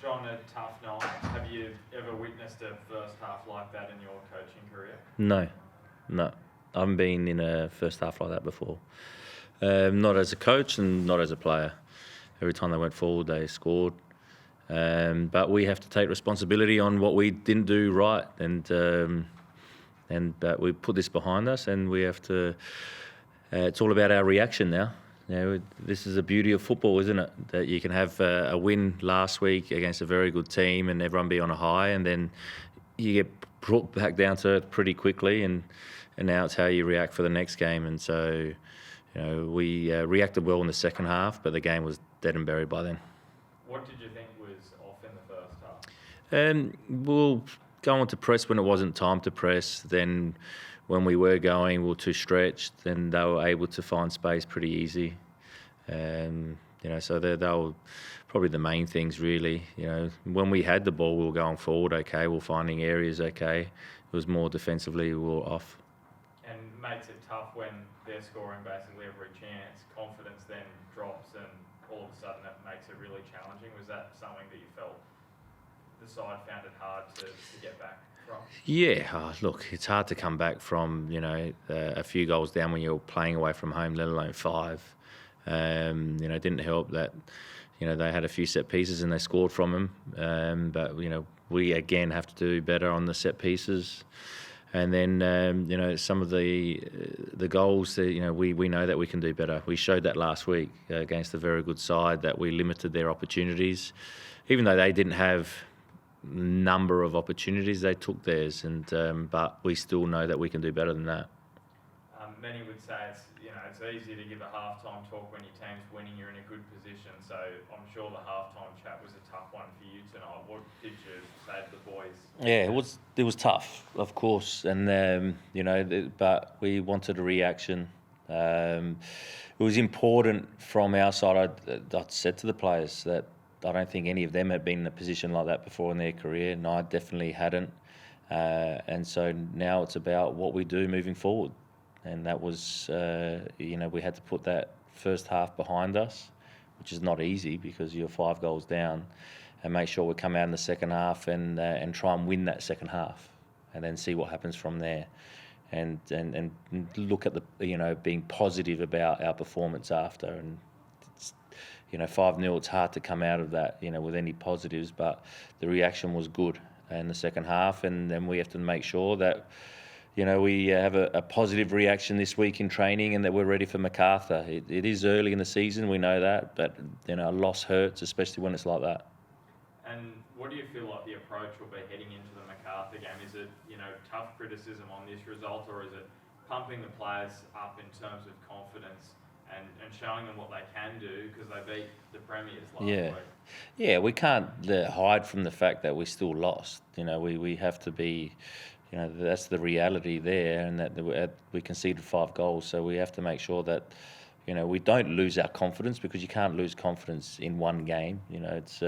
on a tough night. Have you ever witnessed a first half like that in your coaching career? No. I haven't been in a first half like that before. Not as a coach and not as a player. Every time they went forward, they scored. But we have to take responsibility on what we didn't do right, but we put this behind us, and we have to. It's all about our reaction now. This is the beauty of football, isn't it? That you can have a win last week against a very good team, and everyone be on a high, and then you get brought back down to earth pretty quickly, and now it's how you react for the next game. And so, we reacted well in the second half, but the game was dead and buried by then. What did you think was off in the first half? We'll go on to press when it wasn't time to press. Then when we were going, we were too stretched, and they were able to find space pretty easy. So they were probably the main things, really. When we had the ball, we were going forward okay, we were finding areas okay. It was more defensively, we were off. And makes it tough when they're scoring basically every chance. Confidence then drops, and all of a sudden that makes it really challenging. Was that something that you felt the side found it hard to get back from? Yeah, look, it's hard to come back from a few goals down when you're playing away from home, let alone 5. It didn't help that they had a few set pieces and they scored from them. But we again have to do better on the set pieces. And then, some of the goals that, we know that we can do better. We showed that last week against a very good side, that we limited their opportunities. Even though they didn't have number of opportunities, they took theirs. But we still know that we can do better than that. Many would say it's easy to give a halftime talk when your team's winning, you're in a good position. So I'm sure the halftime chat was a tough one for you tonight. What did you say to the boys? Yeah, it was tough, of course, and but we wanted a reaction. It was important from our side. I said to the players that I don't think any of them had been in a position like that before in their career, and I definitely hadn't. And so now it's about what we do moving forward. And that was, we had to put that first half behind us, which is not easy because you're 5 goals down, and make sure we come out in the second half and try and win that second half, and then see what happens from there, and look at the being positive about our performance after. And it's, 5-0, it's hard to come out of that with any positives, but the reaction was good in the second half, and then we have to make sure that we have a positive reaction this week in training, and that we're ready for MacArthur. It is early in the season, we know that, but a loss hurts, especially when it's like that. And what do you feel like the approach will be heading into the MacArthur game? Is it tough criticism on this result, or is it pumping the players up in terms of confidence and showing them what they can do because they beat the premiers last week? Yeah, we can't hide from the fact that we still lost. We have to be. That's the reality there, and that we conceded 5 goals. So we have to make sure that, we don't lose our confidence, because you can't lose confidence in one game. It's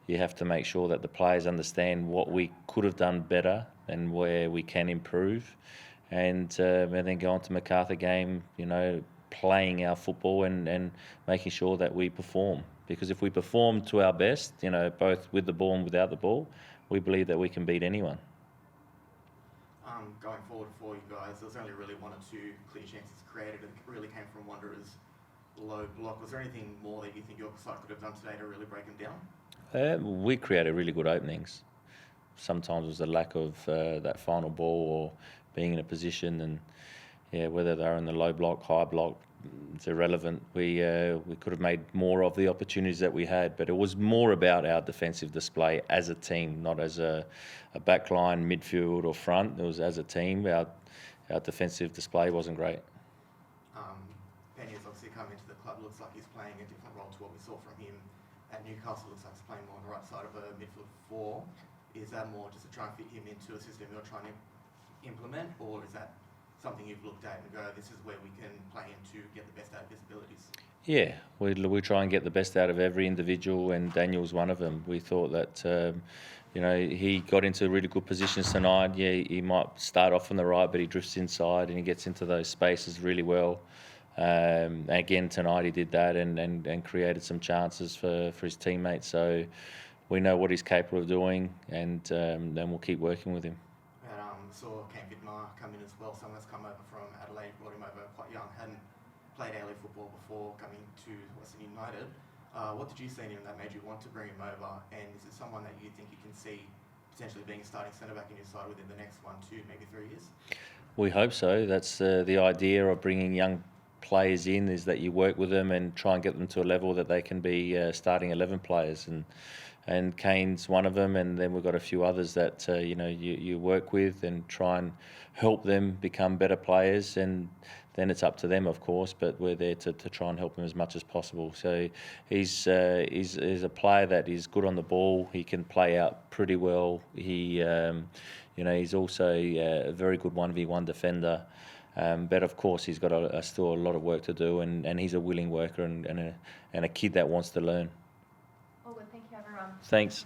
you have to make sure that the players understand what we could have done better and where we can improve, and then go on to MacArthur game, playing our football and making sure that we perform. Because if we perform to our best, both with the ball and without the ball, we believe that we can beat anyone. Going forward for you guys, there was only really 1 or 2 clear chances created, and it really came from Wanderers' low block. Was there anything more that you think your side could have done today to really break them down? We created really good openings. Sometimes it was the lack of that final ball, or being in a position, and whether they're in the low block, high block, it's irrelevant. We could have made more of the opportunities that we had, but it was more about our defensive display as a team, not as a backline, midfield or front. It was as a team. Our defensive display wasn't great. Penny has obviously come into the club. Looks like he's playing a different role to what we saw from him at Newcastle. Looks like he's playing more on the right side of a midfield 4. Is that more just to try and fit him into a system you're trying to implement, or is that something you've looked at and go, this is where we can play him to get the best out of his abilities? Yeah, we try and get the best out of every individual, and Daniel's one of them. We thought that, he got into really good positions tonight. Yeah, he might start off on the right, but he drifts inside and he gets into those spaces really well. Again, tonight he did that and created some chances for his teammates. So, we know what he's capable of doing, and then we'll keep working with him. Saw Cam Vidmar come in as well, someone that's come over from Adelaide, brought him over quite young, hadn't played A-League football before coming to Western United. What did you see in him that made you want to bring him over, and is it someone that you think you can see potentially being a starting centre-back in your side within the next 1, 2, maybe 3 years? We hope so. That's the idea of bringing young players in, is that you work with them and try and get them to a level that they can be starting 11 players, and Kane's one of them, and then we've got a few others that you work with and try and help them become better players, and then it's up to them, of course, but we're there to try and help them as much as possible. So he's a player that is good on the ball. He can play out pretty well. He's also a very good 1v1 defender. But of course, he's got still a lot of work to do, and he's a willing worker and a kid that wants to learn. All good. Thank you, everyone. Thanks.